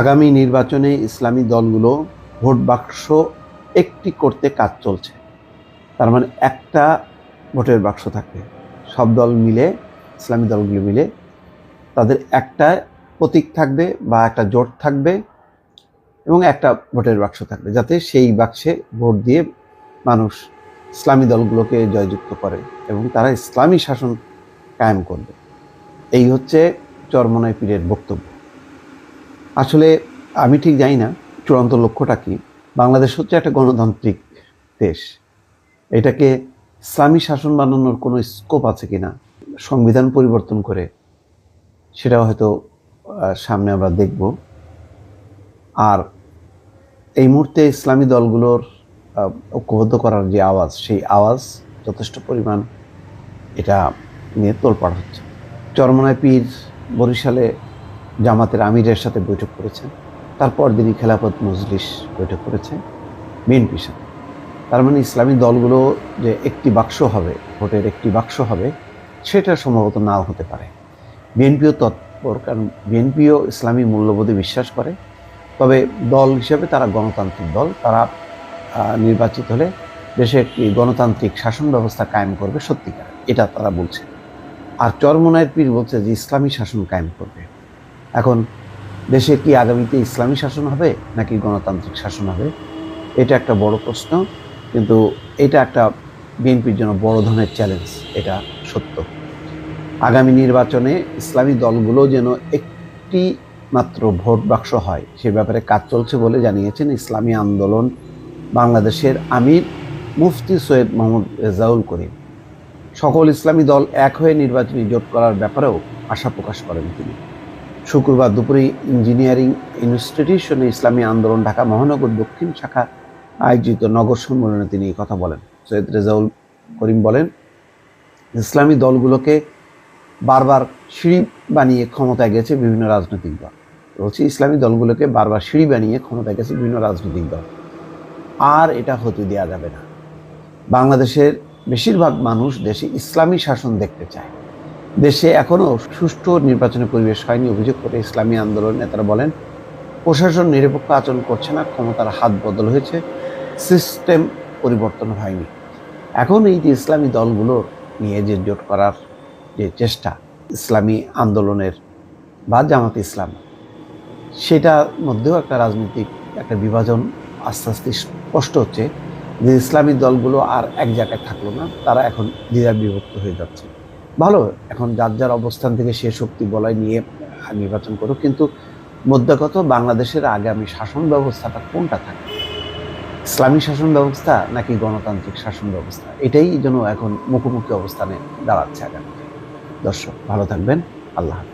আগামী নির্বাচনে ইসলামী দলগুলো ভোট বাক্স একটি করতে কাজ চলছে। তার মানে একটা ভোটের বাক্স থাকবে, সব দল মিলে, ইসলামী দলগুলো মিলে তাদের একটা প্রতীক থাকবে বা একটা জোট থাকবে এবং একটা ভোটের বাক্স থাকবে, যাতে সেই বাক্সে ভোট দিয়ে মানুষ ইসলামী দলগুলোকে জয়যুক্ত করে এবং তারা ইসলামী শাসন কায়েম করবে। এই হচ্ছে চরমোনাই পীরের বক্তব্য। আসলে আমি ঠিক জানি না চূড়ান্ত লক্ষ্যটা কি। বাংলাদেশ হচ্ছে একটা গণতান্ত্রিক দেশ, এটাকে ইসলামী শাসন বানানোর কোনো স্কোপ আছে কিনা সংবিধান পরিবর্তন করে সেটাও হয়তো সামনে আমরা দেখব। আর এই মুহূর্তে ইসলামী দলগুলোর ঐক্যবদ্ধ করার যে আওয়াজ, সেই আওয়াজ যথেষ্ট পরিমাণ এটা নিয়ে তোলপাড় হচ্ছে। চরমোনাই পীর বরিশালে জামাতের আমিরের সাথে বৈঠক করেছেন, তারপর দিনই খেলাফত মজলিস বৈঠক করেছে বিএনপির সাথে। তার মানে ইসলামী দলগুলো যে একটি বাক্স হবে, ভোটের একটি বাক্স হবে, সেটা সম্ভবত নাও হতে পারে। বিএনপিও তৎপর, কারণ বিএনপিও ইসলামী মূল্যবোধে বিশ্বাস করে। তবে দল হিসেবে তারা গণতান্ত্রিক দল, তারা নির্বাচিত হলে দেশে একটি গণতান্ত্রিক শাসন ব্যবস্থা কায়েম করবে সত্যিকার, এটা তারা বলছে। আর চরমোনাই পীর বলছে যে ইসলামী শাসন কায়েম করবে। এখন দেশে কি আগামীতে ইসলামী শাসন হবে নাকি গণতান্ত্রিক শাসন হবে, এটা একটা বড় প্রশ্ন। কিন্তু এটা একটা বিএনপির জন্য বড় ধরনের চ্যালেঞ্জ, এটা সত্য। আগামী নির্বাচনে ইসলামী দলগুলো যেন একটি মাত্র ভোট বাক্স হয় সে ব্যাপারে কাজ চলছে বলে জানিয়েছেন ইসলামী আন্দোলন বাংলাদেশের আমির মুফতি সৈয়দ মোহাম্মদ রেজাউল করিম। সকল ইসলামী দল এক হয়ে নির্বাচনী জোট করার ব্যাপারেও আশা প্রকাশ করেন তিনি। শুক্রবার দুপুরে ইঞ্জিনিয়ারিং ইনস্টিটিউশনে ইসলামী আন্দোলন ঢাকা মহানগর দক্ষিণ শাখা আয়োজিত নগর সম্মেলনে তিনি এই কথা বলেন। সৈয়দ রেজাউল করিম বলেন, ইসলামী দলগুলোকে বারবার সিঁড়ি বানিয়ে ক্ষমতায় গেছে বিভিন্ন রাজনৈতিক দল। বলছি ইসলামী দলগুলোকে বারবার সিঁড়ি বানিয়ে ক্ষমতায় গেছে বিভিন্ন রাজনৈতিক দল, আর এটা হতে দেওয়া যাবে না। বাংলাদেশের বেশিরভাগ মানুষ দেশে ইসলামী শাসন দেখতে চায়। দেশে এখনও সুষ্ঠু নির্বাচনের পরিবেশ হয়নি অভিযোগ করে ইসলামী আন্দোলন নেতারা বলেন, প্রশাসন নিরপেক্ষ আচরণ করছে না, ক্ষমতার হাত বদল হয়েছে, সিস্টেম পরিবর্তন হয়নি। এখন এই যে ইসলামী দলগুলোর নিয়ে যে জোট করার যে চেষ্টা ইসলামী আন্দোলনের বা জামাত ইসলাম, সেটার মধ্যেও একটা রাজনৈতিক একটা বিভাজন আস্তে আস্তে স্পষ্ট হচ্ছে যে ইসলামী দলগুলো আর এক জায়গায় থাকলো না, তারা এখন দ্বিধা বিভক্ত হয়ে যাচ্ছে। ভালো, এখন যার যার অবস্থান থেকে সে শক্তি বলয় নিয়ে নির্বাচন করুক, কিন্তু মধ্যগত বাংলাদেশের আগামী শাসন ব্যবস্থাটা কোনটা থাকে, ইসলামী শাসন ব্যবস্থা নাকি গণতান্ত্রিক শাসন ব্যবস্থা, এটাই যেন এখন মুখোমুখি অবস্থানে দাঁড়াচ্ছে আগামী। দর্শক ভালো থাকবেন, আল্লাহ হাফেজ।